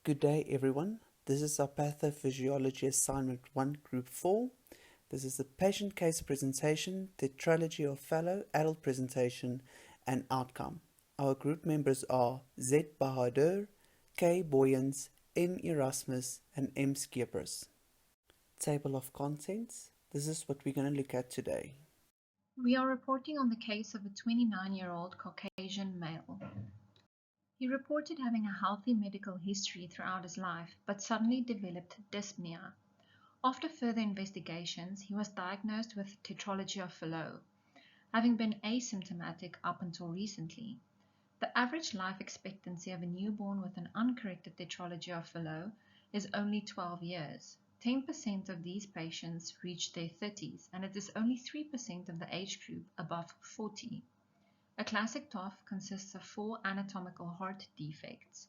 Good day everyone, this is our pathophysiology assignment 1 group 4. This is the patient case presentation, Tetralogy of Fallot Adult presentation and outcome. Our group members are Z. Bahadur, K. Boyens, M. Erasmus and M. Skeepers. Table of contents, this is what we're going to look at today. We are reporting on the case of a 29-year-old Caucasian male. He reported having a healthy medical history throughout his life, but suddenly developed dyspnea. After further investigations, he was diagnosed with Tetralogy of Fallot, having been asymptomatic up until recently. The average life expectancy of a newborn with an uncorrected Tetralogy of Fallot is only 12 years. 10% of these patients reach their 30s, and it is only 3% of the age group above 40. A classic TOF consists of 4 anatomical heart defects: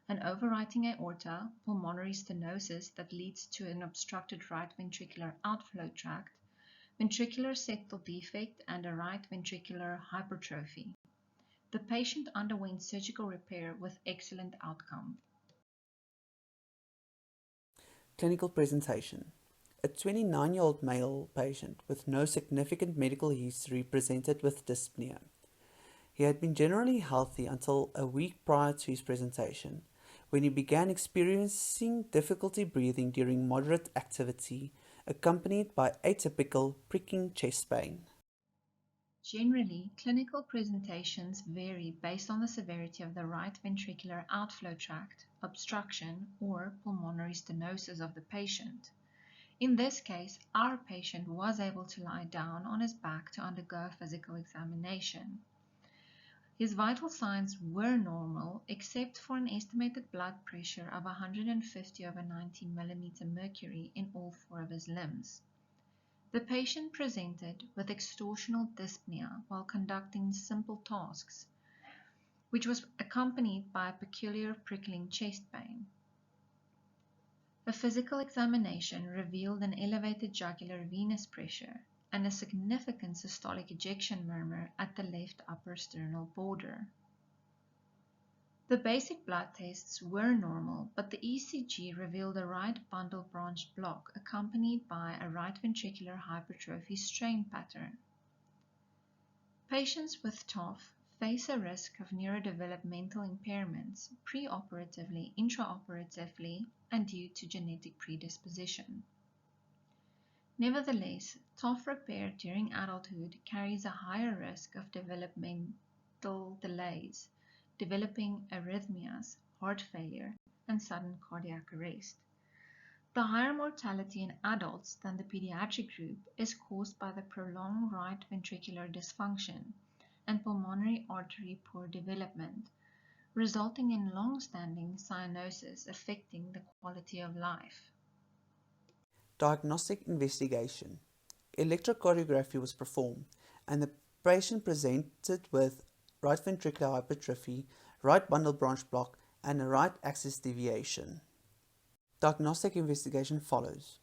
an overwriting aorta, pulmonary stenosis that leads to an obstructed right ventricular outflow tract, ventricular septal defect, and a right ventricular hypertrophy. The patient underwent surgical repair with excellent outcome. Clinical presentation. A 29-year-old male patient with no significant medical history presented with dyspnea. He had been generally healthy until a week prior to his presentation, when he began experiencing difficulty breathing during moderate activity, accompanied by atypical pricking chest pain. Generally, clinical presentations vary based on the severity of the right ventricular outflow tract, obstruction, or pulmonary stenosis of the patient. In this case, our patient was able to lie down on his back to undergo a physical examination. His vital signs were normal except for an estimated blood pressure of 150/90 mm mercury in all 4 of his limbs. The patient presented with extorsional dyspnea while conducting simple tasks, which was accompanied by a peculiar prickling chest pain. A physical examination revealed an elevated jugular venous pressure and a significant systolic ejection murmur at the left upper sternal border. The basic blood tests were normal, but the ECG revealed a right bundle branch block accompanied by a right ventricular hypertrophy strain pattern. Patients with TOF face a risk of neurodevelopmental impairments preoperatively, intraoperatively, and due to genetic predisposition. Nevertheless, TOF repair during adulthood carries a higher risk of developmental delays, developing arrhythmias, heart failure, and sudden cardiac arrest. The higher mortality in adults than the pediatric group is caused by the prolonged right ventricular dysfunction and pulmonary artery poor development, resulting in long-standing cyanosis affecting the quality of life. Diagnostic investigation. Electrocardiography was performed and the patient presented with right ventricular hypertrophy, right bundle branch block and a right axis deviation. Diagnostic investigation follows.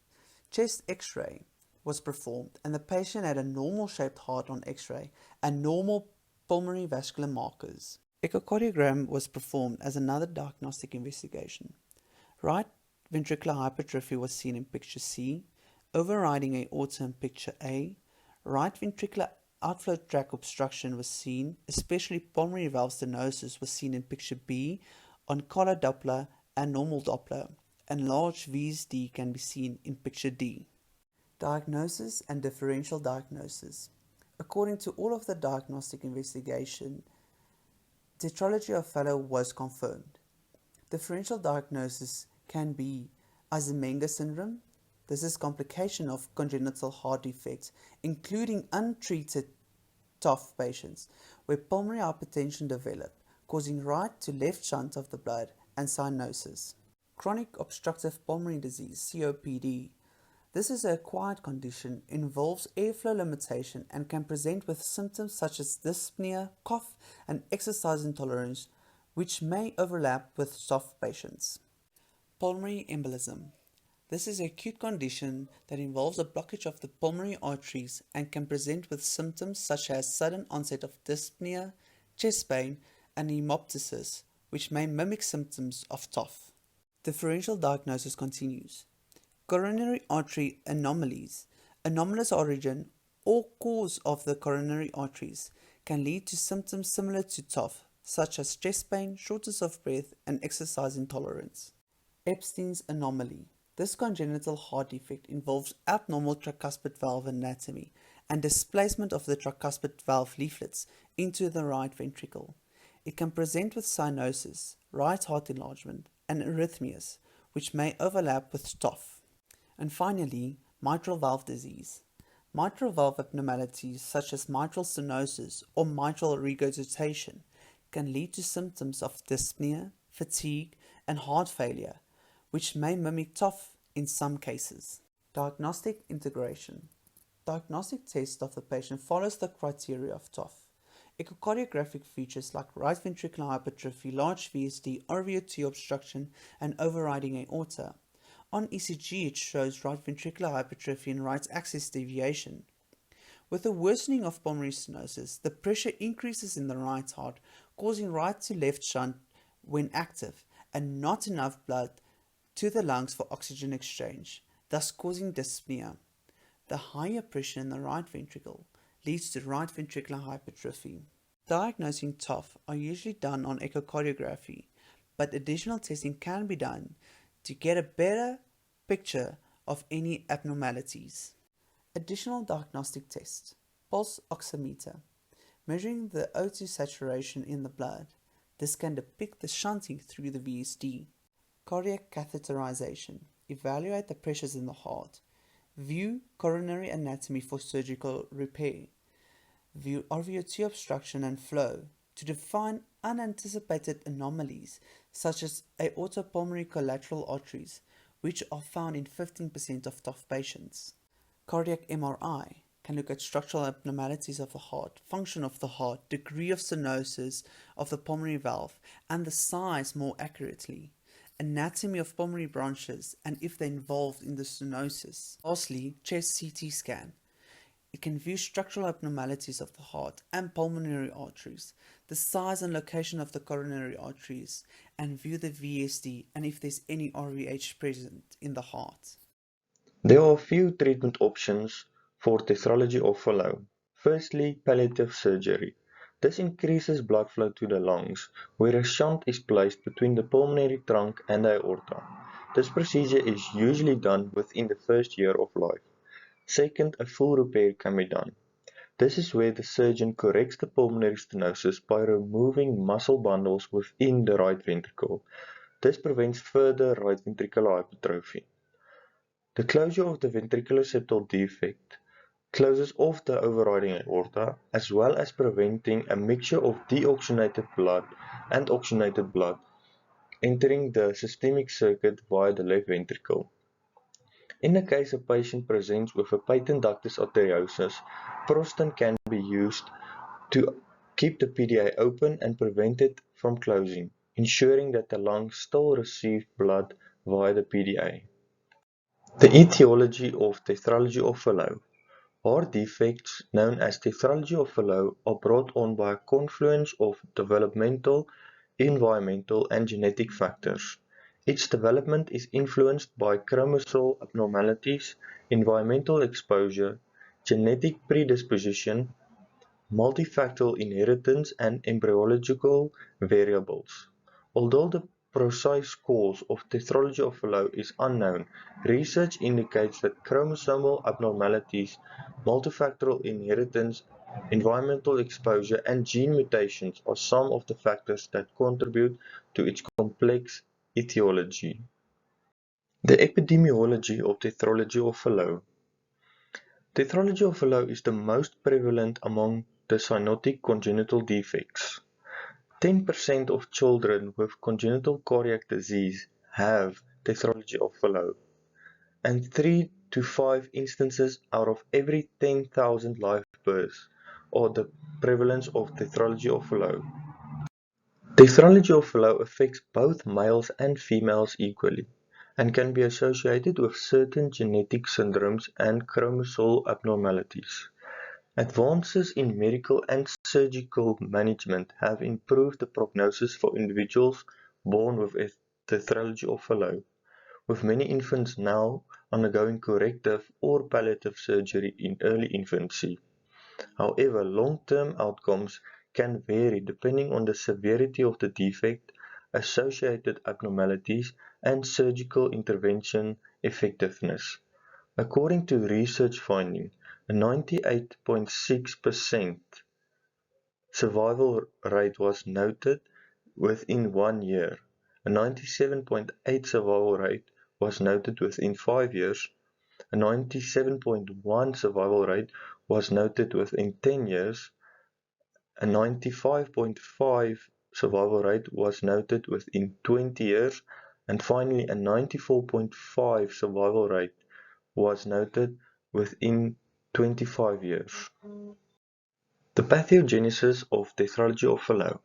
Chest X-ray was performed and the patient had a normal shaped heart on X-ray and normal pulmonary vascular markers. Echocardiogram was performed as another diagnostic investigation. Right ventricular hypertrophy was seen in picture C, overriding aorta in picture A, right ventricular outflow tract obstruction was seen, especially pulmonary valve stenosis was seen in picture B on collar Doppler and normal Doppler, and large VSD can be seen in picture D. Diagnosis and differential diagnosis. According to all of the diagnostic investigation, Tetralogy of Fallot was confirmed. Differential diagnosis can be Eisenmenger syndrome. This is complication of congenital heart defects, including untreated TOF patients, where pulmonary hypertension develop, causing right to left shunt of the blood and cyanosis. Chronic obstructive pulmonary disease, COPD. This is an acquired condition, involves airflow limitation and can present with symptoms such as dyspnea, cough, and exercise intolerance, which may overlap with TOF patients. Pulmonary embolism. This is an acute condition that involves a blockage of the pulmonary arteries and can present with symptoms such as sudden onset of dyspnea, chest pain, and hemoptysis, which may mimic symptoms of TOF. Differential diagnosis continues. Coronary artery anomalies, anomalous origin or cause of the coronary arteries can lead to symptoms similar to TOF, such as chest pain, shortness of breath, and exercise intolerance. Epstein's anomaly. This congenital heart defect involves abnormal tricuspid valve anatomy and displacement of the tricuspid valve leaflets into the right ventricle. It can present with cyanosis, right heart enlargement, and arrhythmias, which may overlap with TOF. And finally, mitral valve disease. Mitral valve abnormalities such as mitral stenosis or mitral regurgitation can lead to symptoms of dyspnea, fatigue, and heart failure, which may mimic TOF in some cases. Diagnostic integration. Diagnostic test of the patient follows the criteria of TOF. Echocardiographic features like right ventricular hypertrophy, large VSD, RVO2 obstruction, and overriding aorta. On ECG, it shows right ventricular hypertrophy and right axis deviation. With the worsening of pulmonary stenosis, the pressure increases in the right heart, causing right to left shunt when active, and not enough blood to the lungs for oxygen exchange, thus causing dyspnea. The higher pressure in the right ventricle leads to right ventricular hypertrophy. Diagnosing TOF are usually done on echocardiography, but additional testing can be done to get a better picture of any abnormalities. Additional diagnostic tests. Pulse oximeter, measuring the O2 saturation in the blood. This can depict the shunting through the VSD. Cardiac catheterization, evaluate the pressures in the heart. View coronary anatomy for surgical repair. View RVO2 obstruction and flow to define unanticipated anomalies such as aortopulmonary collateral arteries, which are found in 15% of TOF patients. Cardiac MRI can look at structural abnormalities of the heart, function of the heart, degree of stenosis of the pulmonary valve, and the size more accurately, anatomy of pulmonary branches, and if they're involved in the stenosis. Lastly, chest CT scan. It can view structural abnormalities of the heart and pulmonary arteries, the size and location of the coronary arteries, and view the VSD and if there's any RVH present in the heart. There are a few treatment options for tetralogy of Fallot. Firstly, palliative surgery. This increases blood flow to the lungs, where a shunt is placed between the pulmonary trunk and the aorta. This procedure is usually done within the first year of life. Second, a full repair can be done. This is where the surgeon corrects the pulmonary stenosis by removing muscle bundles within the right ventricle. This prevents further right ventricular hypertrophy. The closure of the ventricular septal defect closes off the overriding aorta, as well as preventing a mixture of deoxygenated blood and oxygenated blood entering the systemic circuit via the left ventricle. In the case a patient presents with a patent ductus arteriosus, prostatin can be used to keep the PDA open and prevent it from closing, ensuring that the lungs still receive blood via the PDA. The etiology of Tetralogy of Fallot. Heart defects known as Tetralogy of Fallot are brought on by a confluence of developmental, environmental, and genetic factors. Its development is influenced by chromosome abnormalities, environmental exposure, genetic predisposition, multifactorial inheritance, and embryological variables. Although the precise cause of Tetralogy of Fallot is unknown, research indicates that chromosomal abnormalities, multifactorial inheritance, environmental exposure, and gene mutations are some of the factors that contribute to its complex etiology. The epidemiology of Tetralogy of Fallot. Tetralogy of Fallot is the most prevalent among the cyanotic congenital defects. 10% of children with congenital cardiac disease have Tetralogy of Fallot, and 3 to 5 instances out of every 10,000 live births are the prevalence of Tetralogy of Fallot. Tetralogy of Fallot affects both males and females equally, and can be associated with certain genetic syndromes and chromosomal abnormalities. Advances in medical and surgical management have improved the prognosis for individuals born with Tetralogy of Fallot, with many infants now undergoing corrective or palliative surgery in early infancy. However, long-term outcomes can vary depending on the severity of the defect, associated abnormalities, and surgical intervention effectiveness. According to research finding, a 98.6% survival rate was noted within 1 year, a 97.8% survival rate was noted within 5 years, a 97.1% survival rate was noted within 10 years, a 95.5% survival rate was noted within 20 years, and finally a 94.5% survival rate was noted within 25 years. The pathogenesis of Tetralogy of Fallot.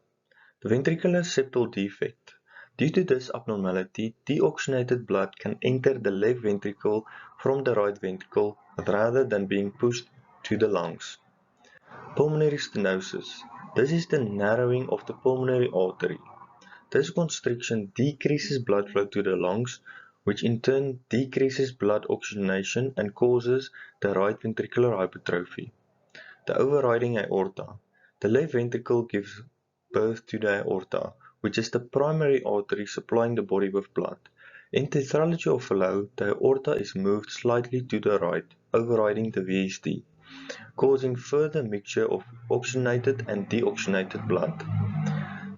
The ventricular septal defect. Due to this abnormality, deoxygenated blood can enter the left ventricle from the right ventricle rather than being pushed to the lungs. Pulmonary stenosis. This is the narrowing of the pulmonary artery. This constriction decreases blood flow to the lungs, which in turn decreases blood oxygenation and causes the right ventricular hypertrophy. The overriding aorta. The left ventricle gives birth to the aorta, which is the primary artery supplying the body with blood. In Tetralogy of Fallot, the aorta is moved slightly to the right, overriding the VSD, causing further mixture of oxygenated and deoxygenated blood.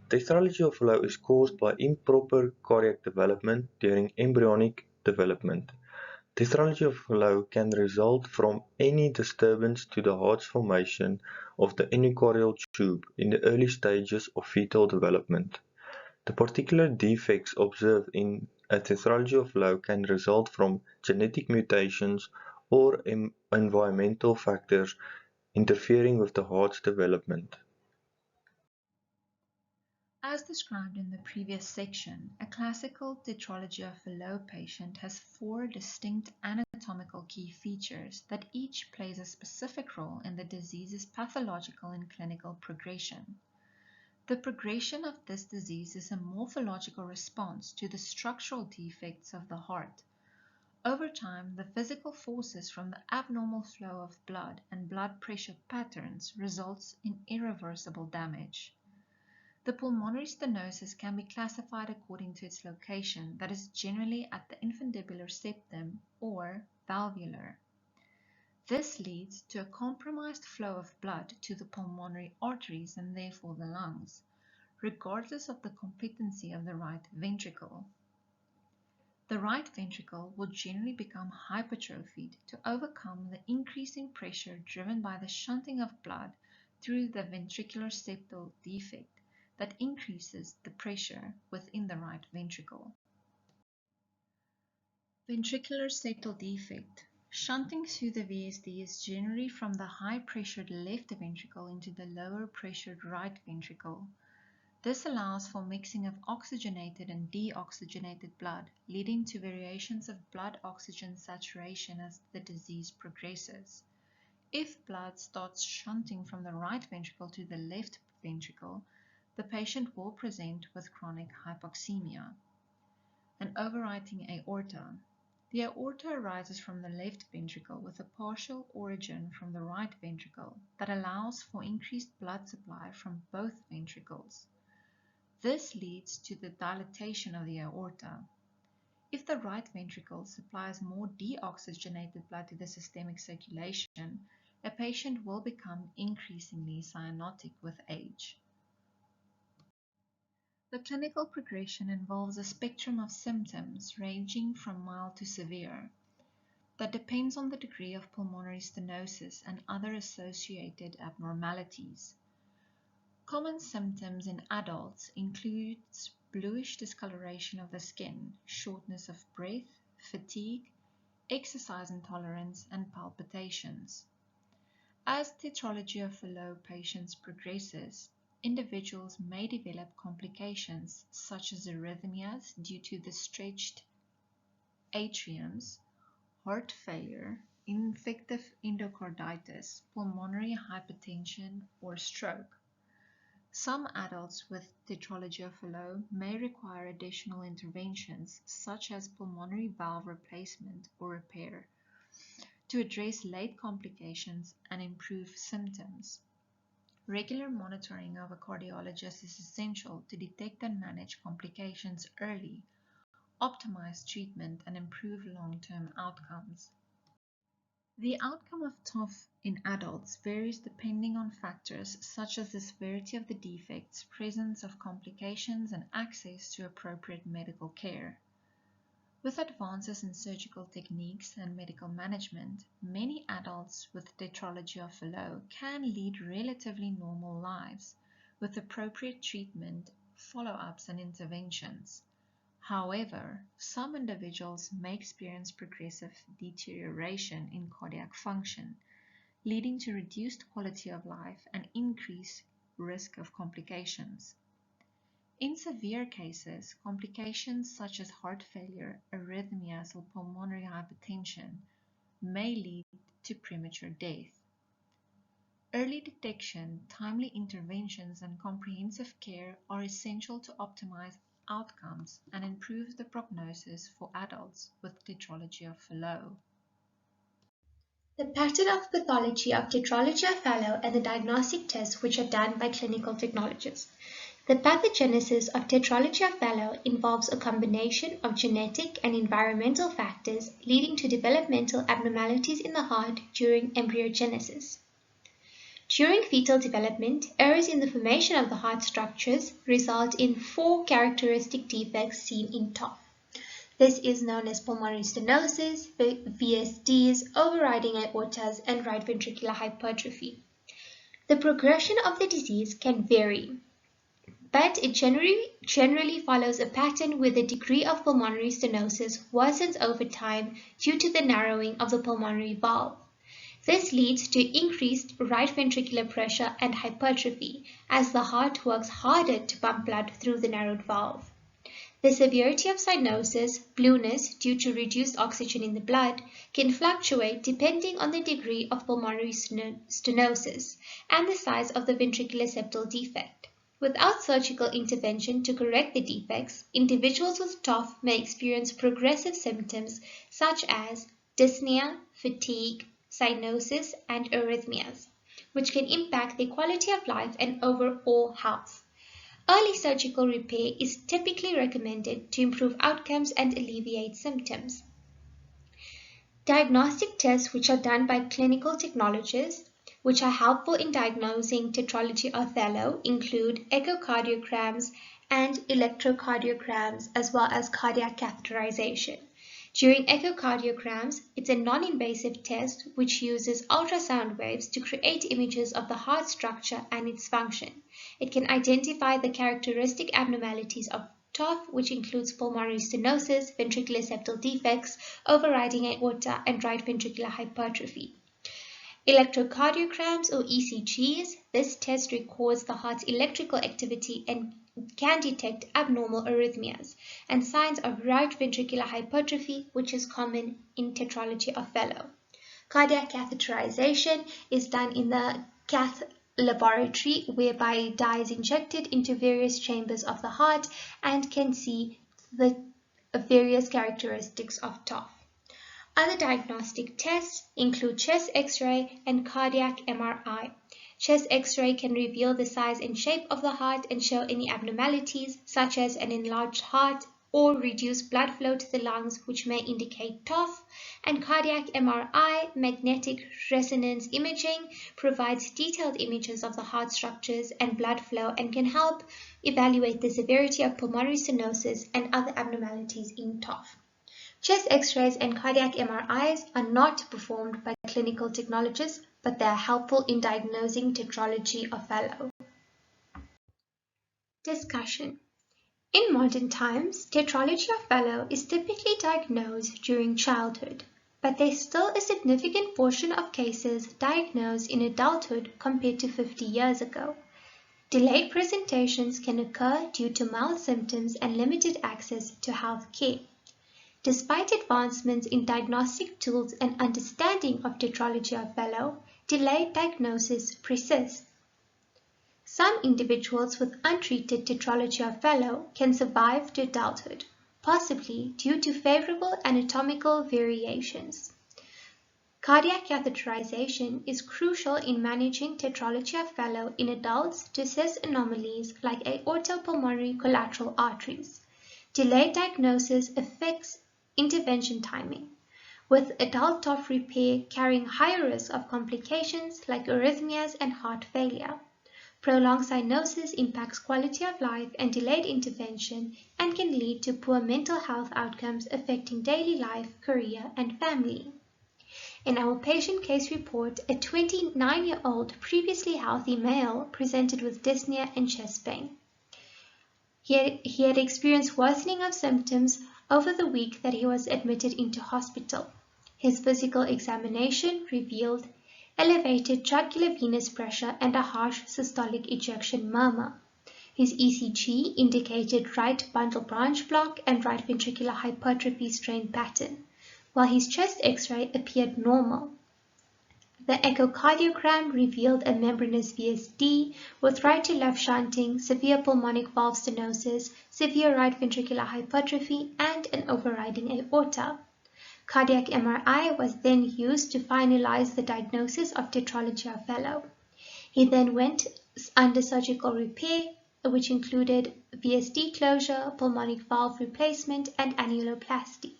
Tetralogy of Fallot is caused by improper cardiac development during embryonic development. Tetralogy of Fallot can result from any disturbance to the heart's formation of the endocardial tube in the early stages of fetal development. The particular defects observed in a Tetralogy of Fallot can result from genetic mutations or environmental factors interfering with the heart's development. As described in the previous section, a classical Tetralogy of Fallot patient has 4 distinct anatomical key features that each plays a specific role in the disease's pathological and clinical progression. The progression of this disease is a morphological response to the structural defects of the heart. Over time, the physical forces from the abnormal flow of blood and blood pressure patterns results in irreversible damage. The pulmonary stenosis can be classified according to its location, that is generally at the infundibular septum or valvular. This leads to a compromised flow of blood to the pulmonary arteries and therefore the lungs, regardless of the competency of the right ventricle. The right ventricle will generally become hypertrophied to overcome the increasing pressure driven by the shunting of blood through the ventricular septal defect that increases the pressure within the right ventricle. Ventricular septal defect. Shunting through the VSD is generally from the high-pressured left ventricle into the lower-pressured right ventricle. This allows for mixing of oxygenated and deoxygenated blood, leading to variations of blood oxygen saturation as the disease progresses. If blood starts shunting from the right ventricle to the left ventricle, the patient will present with chronic hypoxemia. An overriding aorta. The aorta arises from the left ventricle with a partial origin from the right ventricle that allows for increased blood supply from both ventricles. This leads to the dilatation of the aorta. If the right ventricle supplies more deoxygenated blood to the systemic circulation, a patient will become increasingly cyanotic with age. The clinical progression involves a spectrum of symptoms ranging from mild to severe that depends on the degree of pulmonary stenosis and other associated abnormalities. Common symptoms in adults include bluish discoloration of the skin, shortness of breath, fatigue, exercise intolerance, and palpitations. As Tetralogy of Fallot patients progresses, individuals may develop complications such as arrhythmias due to the stretched atriums, heart failure, infective endocarditis, pulmonary hypertension, or stroke. Some adults with Tetralogy of Fallot may require additional interventions, such as pulmonary valve replacement or repair, to address late complications and improve symptoms. Regular monitoring of a cardiologist is essential to detect and manage complications early, optimize treatment, and improve long-term outcomes. The outcome of TOF in adults varies depending on factors such as the severity of the defects, presence of complications, and access to appropriate medical care. With advances in surgical techniques and medical management, many adults with Tetralogy of Fallot can lead relatively normal lives with appropriate treatment, follow-ups, and interventions. However, some individuals may experience progressive deterioration in cardiac function, leading to reduced quality of life and increased risk of complications. In severe cases, complications such as heart failure, arrhythmias, or pulmonary hypertension may lead to premature death. Early detection, timely interventions, and comprehensive care are essential to optimize outcomes and improve the prognosis for adults with Tetralogy of Fallot. The pattern of pathology of Tetralogy of Fallot and the diagnostic tests which are done by clinical technologists. The pathogenesis of Tetralogy of Fallot involves a combination of genetic and environmental factors leading to developmental abnormalities in the heart during embryogenesis. During fetal development, errors in the formation of the heart structures result in 4 characteristic defects seen in TOF. This is known as pulmonary stenosis, VSDs, overriding aortas, and right ventricular hypertrophy. The progression of the disease can vary, but it generally follows a pattern where the degree of pulmonary stenosis worsens over time due to the narrowing of the pulmonary valve. This leads to increased right ventricular pressure and hypertrophy as the heart works harder to pump blood through the narrowed valve. The severity of cyanosis, blueness due to reduced oxygen in the blood, can fluctuate depending on the degree of pulmonary stenosis and the size of the ventricular septal defect. Without surgical intervention to correct the defects, individuals with TOF may experience progressive symptoms such as dyspnea, fatigue, cyanosis, and arrhythmias, which can impact their quality of life and overall health. Early surgical repair is typically recommended to improve outcomes and alleviate symptoms. Diagnostic tests which are done by clinical technologists, which are helpful in diagnosing Tetralogy of Fallot, include echocardiograms and electrocardiograms, as well as cardiac catheterization. During echocardiograms, it's a non-invasive test which uses ultrasound waves to create images of the heart structure and its function. It can identify the characteristic abnormalities of TOF, which includes pulmonary stenosis, ventricular septal defects, overriding aorta, and right ventricular hypertrophy. Electrocardiograms or ECGs, this test records the heart's electrical activity and can detect abnormal arrhythmias and signs of right ventricular hypertrophy, which is common in Tetralogy of Fallot. Cardiac catheterization is done in the cath laboratory, whereby dye is injected into various chambers of the heart and can see the various characteristics of TOF. Other diagnostic tests include chest X-ray and cardiac MRI. Chest X-ray can reveal the size and shape of the heart and show any abnormalities such as an enlarged heart or reduced blood flow to the lungs, which may indicate TOF. And cardiac MRI, magnetic resonance imaging, provides detailed images of the heart structures and blood flow and can help evaluate the severity of pulmonary stenosis and other abnormalities in TOF. Chest X-rays and cardiac MRIs are not performed by clinical technologists, but they are helpful in diagnosing Tetralogy of Fallot. Discussion. In modern times, Tetralogy of Fallot is typically diagnosed during childhood, but there's still a significant portion of cases diagnosed in adulthood compared to 50 years ago. Delayed presentations can occur due to mild symptoms and limited access to health care. Despite advancements in diagnostic tools and understanding of Tetralogy of Fallot, delayed diagnosis persists. Some individuals with untreated Tetralogy of Fallot can survive to adulthood, possibly due to favorable anatomical variations. Cardiac catheterization is crucial in managing Tetralogy of Fallot in adults to assess anomalies like aortopulmonary collateral arteries. Delayed diagnosis affects intervention timing, with adult TOF repair carrying higher risk of complications like arrhythmias and heart failure. Prolonged cyanosis impacts quality of life and delayed intervention and can lead to poor mental health outcomes affecting daily life, career, and family. In our patient case report, a 29-year-old previously healthy male presented with dyspnea and chest pain. He had experienced worsening of symptoms over the week that he was admitted into hospital. His physical examination revealed elevated jugular venous pressure and a harsh systolic ejection murmur. His ECG indicated right bundle branch block and right ventricular hypertrophy strain pattern, while his chest X-ray appeared normal. The echocardiogram revealed a membranous VSD with right to left shunting, severe pulmonic valve stenosis, severe right ventricular hypertrophy, and an overriding aorta. Cardiac MRI was then used to finalize the diagnosis of Tetralogy of Fallot. He then went under surgical repair, which included VSD closure, pulmonic valve replacement, and annuloplasty.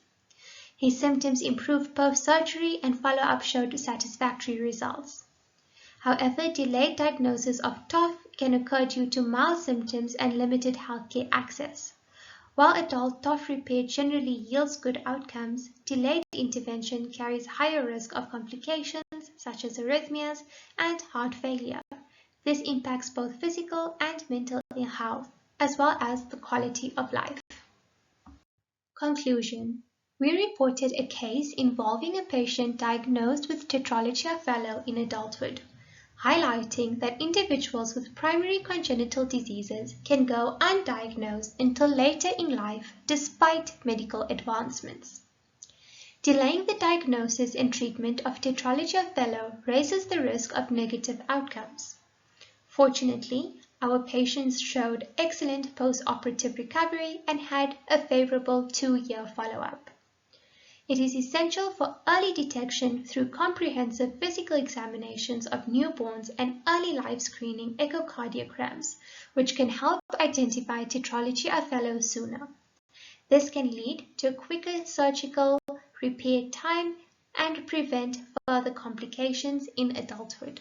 His symptoms improved post-surgery and follow-up showed satisfactory results. However, delayed diagnosis of TOF can occur due to mild symptoms and limited healthcare access. While adult TOF repair generally yields good outcomes, delayed intervention carries higher risk of complications such as arrhythmias and heart failure. This impacts both physical and mental health, as well as the quality of life. Conclusion. We reported a case involving a patient diagnosed with Tetralogy of Fallot in adulthood, highlighting that individuals with primary congenital diseases can go undiagnosed until later in life despite medical advancements. Delaying the diagnosis and treatment of Tetralogy of Fallot raises the risk of negative outcomes. Fortunately, our patients showed excellent post-operative recovery and had a favorable 2-year follow-up. It is essential for early detection through comprehensive physical examinations of newborns and early life screening echocardiograms, which can help identify Tetralogy of Fallot sooner. This can lead to a quicker surgical repair time and prevent further complications in adulthood.